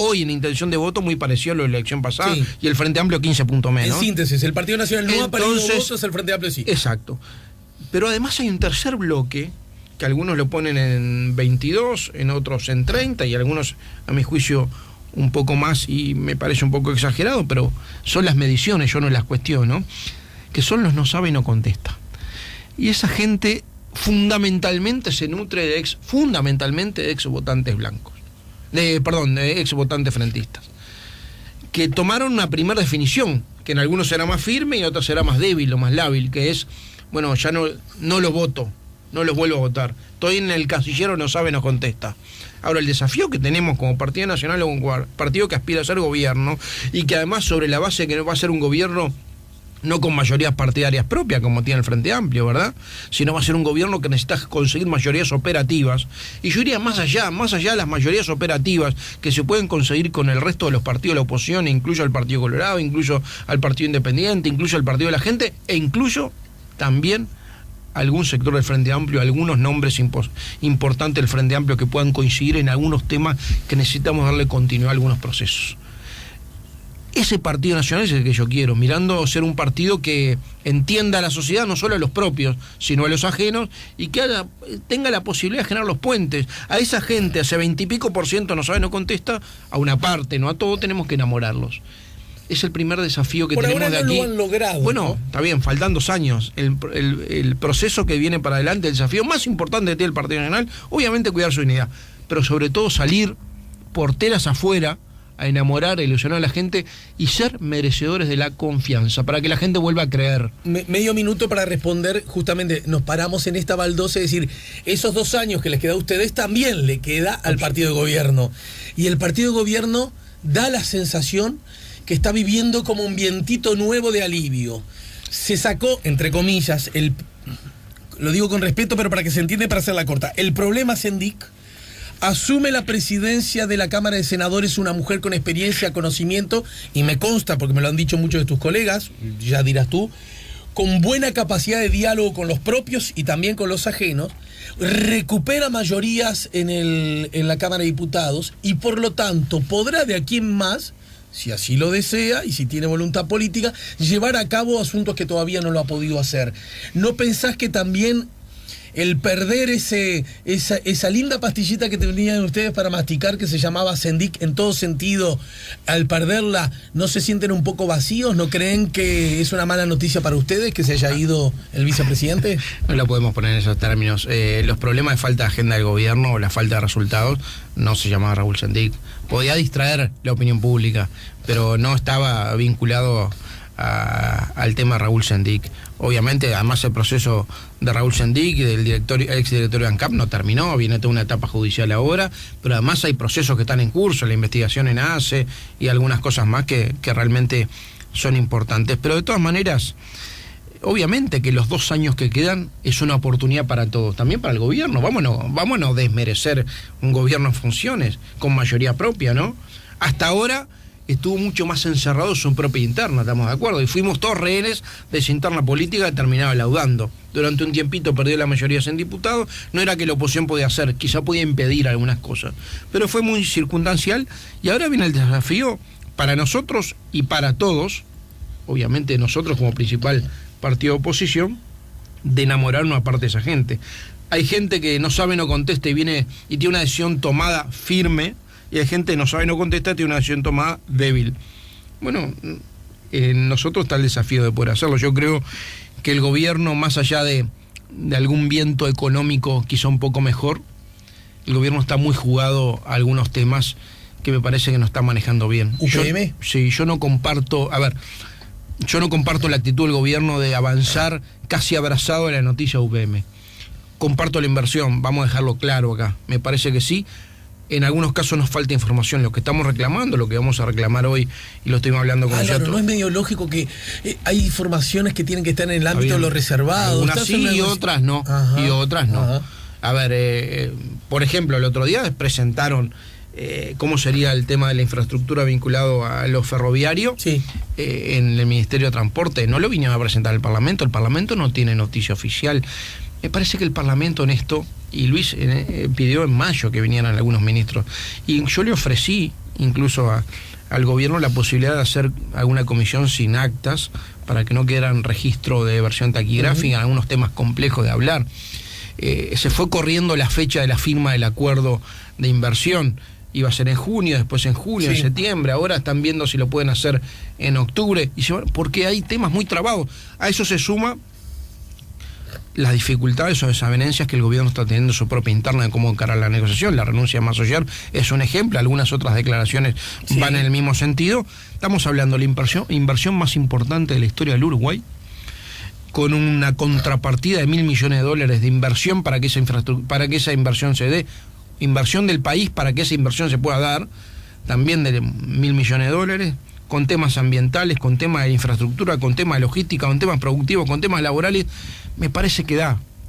hoy en intención de voto muy parecido a la elección pasada, y el Frente Amplio 15 puntos menos. En síntesis, el Partido Nacional no ha parido votos, el Frente Amplio sí. Exacto. Pero además hay un tercer bloque, que algunos lo ponen en 22, en otros en 30, y algunos, a mi juicio, un poco más, y me parece un poco exagerado, pero son las mediciones, yo no las cuestiono, que son los no sabe y no contesta. Y esa gente fundamentalmente se nutre de ex votantes blancos, de ex votantes frentistas, que tomaron una primera definición, que en algunos será más firme y en otros será más débil o más lábil, que es, bueno, ya no lo voto, no los vuelvo a votar, estoy en el casillero, no sabe, no contesta. Ahora, el desafío que tenemos como Partido Nacional o como partido que aspira a ser gobierno, y que además sobre la base que no va a ser un gobierno no con mayorías partidarias propias como tiene el Frente Amplio, ¿verdad?, sino va a ser un gobierno que necesita conseguir mayorías operativas, y yo iría más allá de las mayorías operativas que se pueden conseguir con el resto de los partidos de la oposición, incluyo al Partido Colorado, incluyo al Partido Independiente, incluyo al Partido de la Gente, e incluyo también algún sector del Frente Amplio, algunos nombres importantes del Frente Amplio que puedan coincidir en algunos temas que necesitamos darle continuidad a algunos procesos. Ese Partido Nacional es el que yo quiero, mirando ser un partido que entienda a la sociedad, no solo a los propios, sino a los ajenos, y que tenga la posibilidad de generar los puentes. A esa gente, hace 20 y pico % no sabe, no contesta, a una parte, no a todo, tenemos que enamorarlos. Es el primer desafío que tenemos de aquí. Por ahora no lo han logrado. Bueno, ¿no? Está bien, faltan 2 años. El proceso que viene para adelante, el desafío más importante que tiene el Partido Nacional, obviamente cuidar su unidad, pero sobre todo salir porteras afuera a enamorar, a ilusionar a la gente y ser merecedores de la confianza, para que la gente vuelva a creer. Medio minuto para responder, justamente, nos paramos en esta baldosa, es decir, esos 2 años que les queda a ustedes también le queda al partido de gobierno. Y el partido de gobierno da la sensación que está viviendo como un vientito nuevo de alivio. Se sacó, entre comillas, lo digo con respeto, pero para que se entienda, para hacerla corta, el problema Sendik. Asume la presidencia de la Cámara de Senadores una mujer con experiencia, conocimiento, y me consta, porque me lo han dicho muchos de tus colegas, ya dirás tú, con buena capacidad de diálogo con los propios y también con los ajenos, recupera mayorías en la Cámara de Diputados y por lo tanto podrá de aquí en más, si así lo desea y si tiene voluntad política, llevar a cabo asuntos que todavía no lo ha podido hacer. ¿No pensás que también el perder esa linda pastillita que tenían ustedes para masticar, que se llamaba Sendik en todo sentido, al perderla, no se sienten un poco vacíos? ¿No creen que es una mala noticia para ustedes que se haya ido el vicepresidente? No lo podemos poner en esos términos. Los problemas de falta de agenda del gobierno o la falta de resultados no se llamaba Raúl Sendik. Podía distraer la opinión pública, pero no estaba vinculado al tema Raúl Sendik. Obviamente, además, el proceso de Raúl Sendik y del exdirectorio de ANCAP no terminó, viene toda una etapa judicial ahora, pero además hay procesos que están en curso, la investigación en ACE y algunas cosas más que realmente son importantes. Pero de todas maneras, obviamente que los 2 años que quedan es una oportunidad para todos, también para el gobierno. Vámonos a desmerecer un gobierno en funciones, con mayoría propia, ¿no? Hasta ahora estuvo mucho más encerrado en su propia interna, estamos de acuerdo, y fuimos todos rehenes de esa interna política que terminaba laudando. Durante un tiempito perdió la mayoría en diputados, no era que la oposición podía hacer, quizá podía impedir algunas cosas, pero fue muy circunstancial, y ahora viene el desafío para nosotros y para todos, obviamente nosotros como principal partido de oposición, de enamorar una parte de esa gente. Hay gente que no sabe, no contesta y viene y tiene una decisión tomada firme, y hay gente que no sabe, no contesta, tiene una decisión tomada débil. Bueno, nosotros está el desafío de poder hacerlo. Yo creo que el gobierno, más allá de algún viento económico quizá un poco mejor, el gobierno está muy jugado a algunos temas que me parece que no está manejando bien. ¿UPM? Yo no comparto, yo no comparto la actitud del gobierno de avanzar casi abrazado a la noticia UPM. Comparto la inversión, vamos a dejarlo claro acá. Me parece que sí. En algunos casos nos falta información, lo que estamos reclamando, lo que vamos a reclamar hoy, y lo estuvimos hablando con Claro, ¿no es medio lógico que hay informaciones que tienen que estar en el ámbito de lo reservado? Unas sí y otras no. Ajá, y otras no. Ajá. A ver, por ejemplo, el otro día presentaron cómo sería el tema de la infraestructura vinculado a lo ferroviario, sí, en el Ministerio de Transporte. No lo vinieron a presentar al Parlamento, el Parlamento no tiene noticia oficial. Me parece que el Parlamento en esto, y Luis pidió en mayo que vinieran algunos ministros, y yo le ofrecí incluso al gobierno la posibilidad de hacer alguna comisión sin actas para que no quedaran registro de versión taquigráfica en algunos temas complejos de hablar. Se fue corriendo la fecha de la firma del acuerdo de inversión. iba a ser en junio, después en julio, en septiembre, ahora están viendo si lo pueden hacer en octubre, porque hay temas muy trabados. A eso se suma las dificultades o desavenencias que el gobierno está teniendo en su propia interna de cómo encarar la negociación. La renuncia de Massoyer es un ejemplo, algunas otras declaraciones van en el mismo sentido. Estamos hablando de la inversión más importante de la historia del Uruguay, con una contrapartida de $1.000 millones de inversión para que esa inversión se dé, inversión del país para que esa inversión se pueda dar, también de $1.000 millones, con temas ambientales, con temas de infraestructura, con temas de logística, con temas productivos, con temas laborales. Me parece que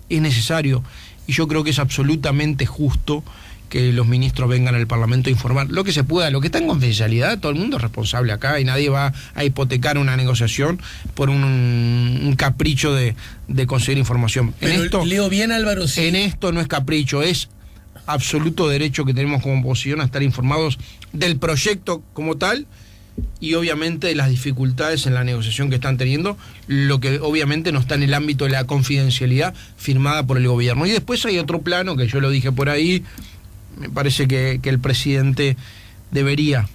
es necesario, y yo creo que es absolutamente justo que los ministros vengan al Parlamento a informar lo que se pueda, lo que está en confidencialidad. Todo el mundo es responsable acá y nadie va a hipotecar una negociación por un capricho de conseguir información. Pero leo bien, Álvaro, sí. En esto no es capricho, es absoluto derecho que tenemos como oposición a estar informados del proyecto como tal, y obviamente de las dificultades en la negociación que están teniendo, lo que obviamente no está en el ámbito de la confidencialidad firmada por el gobierno. Y después hay otro plano, que yo lo dije por ahí, me parece que el presidente debería,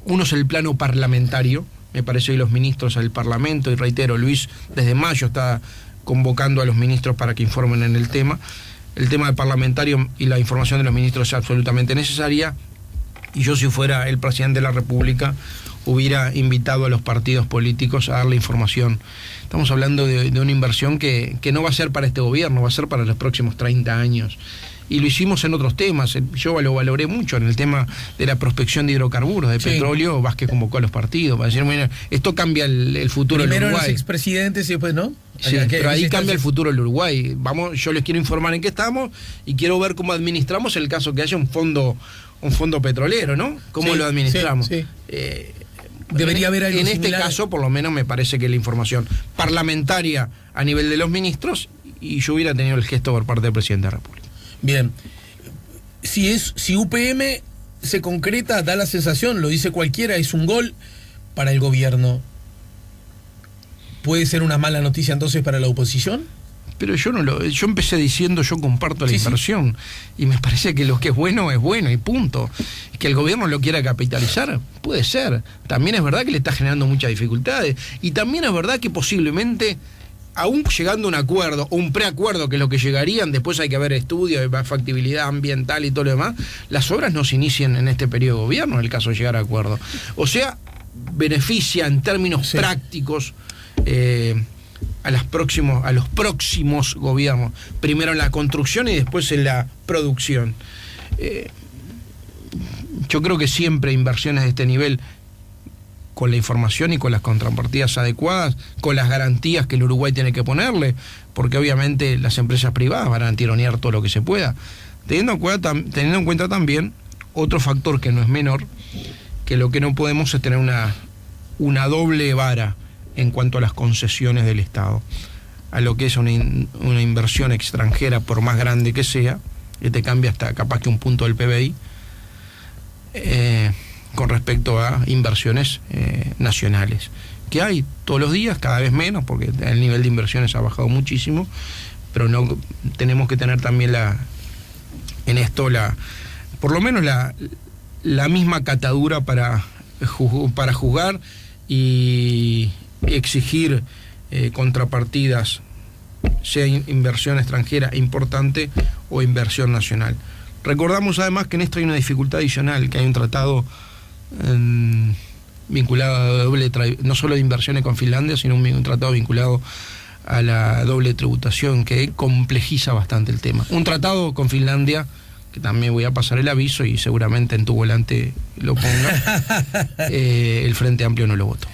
uno es el plano parlamentario, me parece que los ministros al Parlamento, y reitero, Luis desde mayo está convocando a los ministros para que informen en el tema del parlamentario, y la información de los ministros es absolutamente necesaria. Y yo, si fuera el presidente de la República, hubiera invitado a los partidos políticos a darle información. Estamos hablando de una inversión que no va a ser para este gobierno, va a ser para los próximos 30 años. Y lo hicimos en otros temas. Yo lo valoré mucho en el tema de la prospección de hidrocarburos, de petróleo. Vázquez convocó a los partidos para decir, mira, esto cambia el futuro del Uruguay. Primero los expresidentes y después, ¿no? Sí, pero ahí cambia el futuro del Uruguay. Yo les quiero informar en qué estamos y quiero ver cómo administramos el caso que haya un fondo petrolero, ¿no? ¿Cómo lo administramos? Sí. Debería haber algo en este similar. caso, por lo menos, me parece que la información parlamentaria a nivel de los ministros, y yo hubiera tenido el gesto por parte del presidente de la República. Bien. Si UPM se concreta, da la sensación, lo dice cualquiera, es un gol para el gobierno. ¿Puede ser una mala noticia entonces para la oposición? Pero yo empecé diciendo, yo comparto la inversión, y me parece que lo que es bueno y punto. Que el gobierno lo quiera capitalizar, puede ser. También es verdad que le está generando muchas dificultades, y también es verdad que posiblemente, aún llegando a un acuerdo o un preacuerdo, que es lo que llegarían, después hay que ver estudios de factibilidad ambiental y todo lo demás, las obras no se inician en este periodo de gobierno, en el caso de llegar a acuerdo. O sea, beneficia en términos prácticos a los próximos gobiernos, primero en la construcción y después en la producción. Yo creo que siempre inversiones de este nivel, con la información y con las contrapartidas adecuadas, con las garantías que el Uruguay tiene que ponerle, porque obviamente las empresas privadas van a tironear todo lo que se pueda, teniendo en cuenta también otro factor que no es menor, que lo que no podemos es tener una doble vara en cuanto a las concesiones del Estado, a lo que es una inversión extranjera, por más grande que sea, que te cambia hasta capaz que un punto del PBI, con respecto a inversiones nacionales, que hay todos los días, cada vez menos, porque el nivel de inversiones ha bajado muchísimo, pero no tenemos que tener también en esto por lo menos la misma catadura para juzgar y exigir contrapartidas, sea inversión extranjera importante o inversión nacional. Recordamos además que en esto hay una dificultad adicional, que hay un tratado vinculado a no solo de inversiones con Finlandia, sino un tratado vinculado a la doble tributación, que complejiza bastante el tema. Un tratado con Finlandia, que también voy a pasar el aviso y seguramente en tu volante lo ponga, el Frente Amplio no lo votó.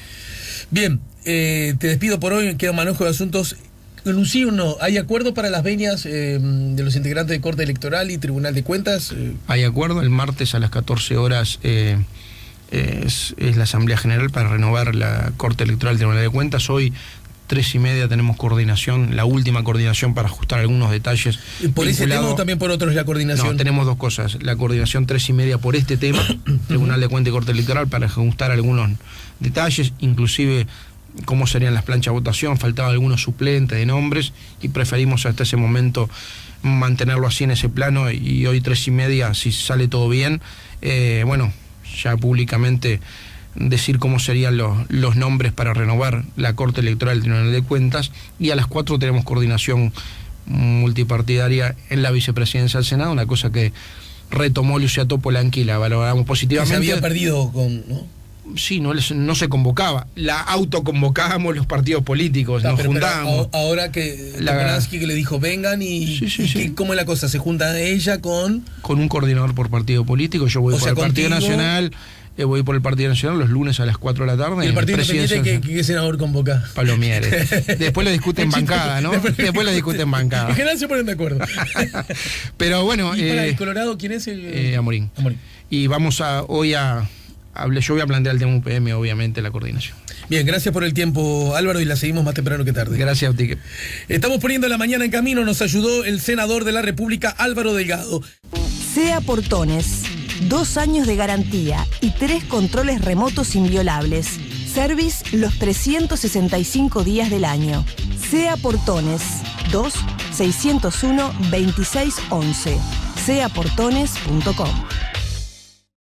Bien, te despido por hoy, queda manejo de asuntos. Sí o no, ¿hay acuerdo para las venias de los integrantes de Corte Electoral y Tribunal de Cuentas? Hay acuerdo, el martes a las 14 horas es la Asamblea General para renovar la Corte Electoral y Tribunal de Cuentas. Hoy 3:30 tenemos coordinación, la última coordinación para ajustar algunos detalles. ¿Por ese tema o también por otros la coordinación? No, tenemos dos cosas, la coordinación 3:30 por este tema, Tribunal de Cuentas y Corte Electoral, para ajustar algunos detalles, inclusive cómo serían las planchas de votación, faltaban algunos suplentes de nombres y preferimos hasta ese momento mantenerlo así en ese plano, y hoy 3:30, si sale todo bien, bueno, ya públicamente decir cómo serían los nombres para renovar la Corte Electoral del Tribunal de Cuentas, y a las 4 tenemos coordinación multipartidaria en la vicepresidencia del Senado, una cosa que retomó Lucia Topolansky y la valoramos positivamente. Se había perdido ¿no? Sí, no se convocaba, la autoconvocábamos los partidos políticos, nos juntábamos. Ahora que Topolansky que le dijo vengan y ¿cómo es la cosa? ¿Se junta ella con un coordinador por partido político? Yo voy por el Partido Nacional, voy por el Partido Nacional los lunes a las 4 de la tarde. ¿Y el Partido Independiente qué senador convoca? Pablo Mieres. Después lo discuten en bancada, ¿no? Después lo discuten en bancada. En general se ponen de acuerdo. Pero bueno. ¿Y para el Colorado quién es? Amorín. Y vamos yo voy a plantear el tema UPM, obviamente, la coordinación. Bien, gracias por el tiempo, Álvaro, y la seguimos más temprano que tarde. Gracias a ti. Estamos poniendo la mañana en camino, nos ayudó el senador de la República, Álvaro Delgado. SEA Portones, 2 años de garantía y 3 controles remotos inviolables. Service los 365 días del año. SEA Portones, 2-601-2611. seaportones.com